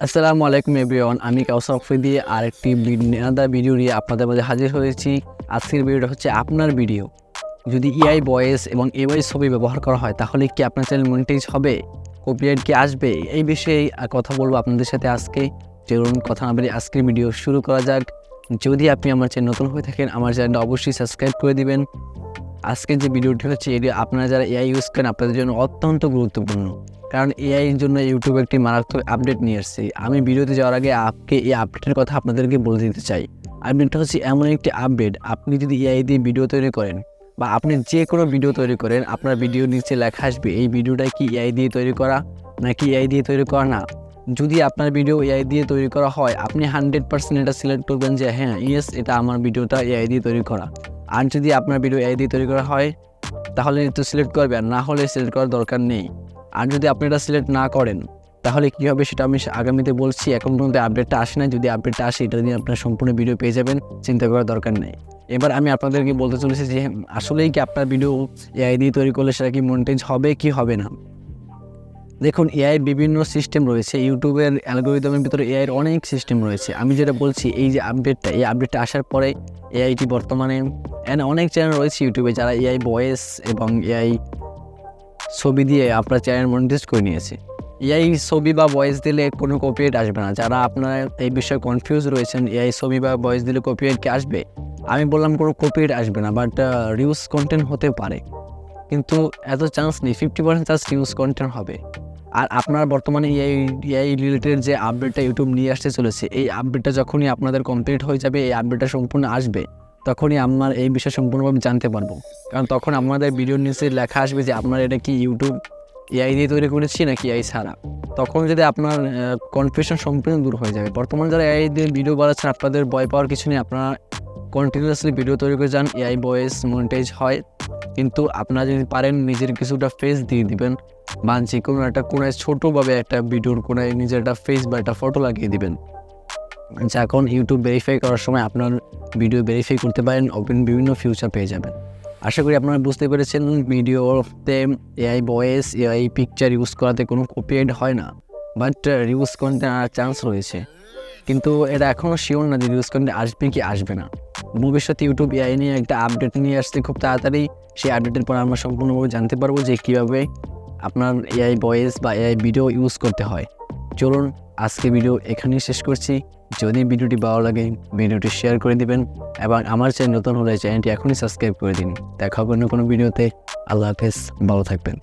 আসসালামু আলাইকুম এভরিওয়ান, আমি কাউসার দিয়ে আরেকটি ভিডিও নিয়ে আপনাদের মাঝে হাজির হয়েছি। আজকের ভিডিওটা হচ্ছে আপনার ভিডিও যদি এআই ভয়েস এবং এআই ছবি ব্যবহার করা হয় তাহলে কি আপনার চ্যানেল মনিটাইজ হবে, কপিরাইট কি আসবে, এই বিষয়ে কথা বলবো আপনাদের সাথে আজকে। চলুন কথা না বলে আজকের ভিডিও শুরু করা যাক। যদি আপনি আমার চ্যানেল নতুন হয়ে থাকেন আমার চ্যানেলটা অবশ্যই সাবস্ক্রাইব করে দিবেন। আজকের যে ভিডিওটি হচ্ছে এটি আপনারা যারা এআই ইউজ করেন আপনাদের জন্য অত্যন্ত গুরুত্বপূর্ণ, কারণ এআইয়ের জন্য ইউটিউবে একটি মারাত্মক আপডেট নিয়ে আসছে। আমি ভিডিওতে যাওয়ার আগে এই আপডেটের কথা আপনাদেরকে বলে দিতে চাই। আপডেটটা হচ্ছে এমন একটি আপডেট, আপনি যদি এআই দিয়ে ভিডিও তৈরি করেন বা আপনি যে কোনো ভিডিও তৈরি করেন, আপনার ভিডিওর নিচে লেখা আসবে এই ভিডিওটা কি এআই দিয়ে তৈরি করা নাকি এআই দিয়ে তৈরি করা না। যদি আপনার ভিডিও এআই দিয়ে তৈরি করা হয় আপনি 100% এটা সিলেক্ট করবেন যে হ্যাঁ ইয়েস এটা আমার ভিডিওটা এআই দিয়ে তৈরি করা। আর যদি আপনার ভিডিও এআই দিয়ে তৈরি করা হয় তাহলে তো সিলেক্ট করবেন, না হলে সিলেক্ট করার দরকার নেই। আর যদি আপনি এটা সিলেক্ট না করেন তাহলে কী হবে সেটা আমি আগামীতে বলছি। এখন পর্যন্ত আপডেটটা আসে না, যদি আপডেটটা আসে এটা নিয়ে আপনার সম্পূর্ণ ভিডিও পেয়ে যাবেন, চিন্তা করার দরকার নেই। এবার আমি আপনাদেরকে বলতে চলেছি যে আসলেই কি আপনার ভিডিও এআই দিয়ে তৈরি করলে সেটা কি মনিটাইজ হবে কি হবে না। দেখুন, এআই বিভিন্ন সিস্টেম রয়েছে, ইউটিউবের অ্যালগোরিদমের ভিতরে এআইয়ের অনেক সিস্টেম রয়েছে। আমি যেটা বলছি এই যে আপডেটটা আসার পরে এআইটি বর্তমানে অনেক চ্যানেল রয়েছে ইউটিউবে যারা এআই ভয়েস এবং এআই ছবি দিয়ে আপনার চ্যানেল মনিটাইজ করে নিয়েছে। এআই ছবি বা ভয়েস দিলে কোনো কপিরাইট আসবে না। যারা আপনারা এই বিষয়ে কনফিউজ রয়েছেন এআই ছবি বা ভয়েস দিলে কপিরাইট কি আসবে, আমি বললাম কোনো কপিরাইট আসবে না, বাট রিউজ কন্টেন্ট হতে পারে, কিন্তু এত চান্স নেই। 50% চান্স রিউজ কন্টেন্ট হবে। আর আপনার বর্তমানে এআই রিলেটেড যে আপডেটটা ইউটিউব নিয়ে আসতে চলেছে, এই আপডেটটা যখনই আপনাদের কমপ্লিট হয়ে যাবে, এই আপডেটটা সম্পূর্ণ আসবে, তখনই আমরা এই বিষয়ে সম্পূর্ণভাবে জানতে পারবো। কারণ তখন আমাদের ভিডিওর নিচে লেখা আসবে যে আপনার এটা কি ইউটিউব এআই দিয়ে তৈরি করেছি নাকি এআই ছাড়া। তখন যদি আপনার কনফিউশন সম্পূর্ণ দূর হয়ে যাবে। বর্তমানে যারা এআই দিয়ে ভিডিও বানাচ্ছেন আপনাদের ভয় পাওয়ার কিছু নেই, আপনারা কন্টিনিউয়াসলি ভিডিও তৈরি করে যান, এআই ভয়েস মনিটাইজ হয়। কিন্তু আপনারা যদি পারেন নিজের কিছুটা ফেস দিয়ে দিবেন বা যে কোনো একটা কোনায় ছোটোভাবে একটা ভিডিওর কোনায় নিজের একটা ফেস বা একটা ফটো লাগিয়ে দিবেন, যা এখন ইউটিউব ভেরিফাই করার সময় আপনার ভিডিও ভেরিফাই করতে পারেন, বিভিন্ন ফিউচার পেয়ে যাবেন। আশা করি আপনারা বুঝতে পেরেছেন ভিডিওতে AI voice AI picture use করাতে কোনো কপিরাইট হয় না, বাট রিউজ করতে চান্স রয়েছে। কিন্তু এটা এখনও শিওর না যে রিউজ কন্টেন্ট আসবে কি আসবে না। ভবিষ্যতে ইউটিউব এআই নিয়ে একটা আপডেট নিয়ে আসছে খুব তাড়াতাড়ি। সেই আপডেটের পর আমরা সম্পূর্ণভাবে জানতে পারবো যে কীভাবে আপনার এআই ভয়েস বা এআই ভিডিও ইউজ করতে হয়। চলুন আজকে ভিডিও এখানেই শেষ করছি। যদি ভিডিওটি ভালো লাগে ভিডিওটি শেয়ার করে দিবেন এবং আমার চ্যানেল নতুন হলে চ্যানেলটি এখনই সাবস্ক্রাইব করে দিন। দেখা হবে অন্য কোনো ভিডিওতে। আল্লাহ হাফেজ, ভালো থাকবেন।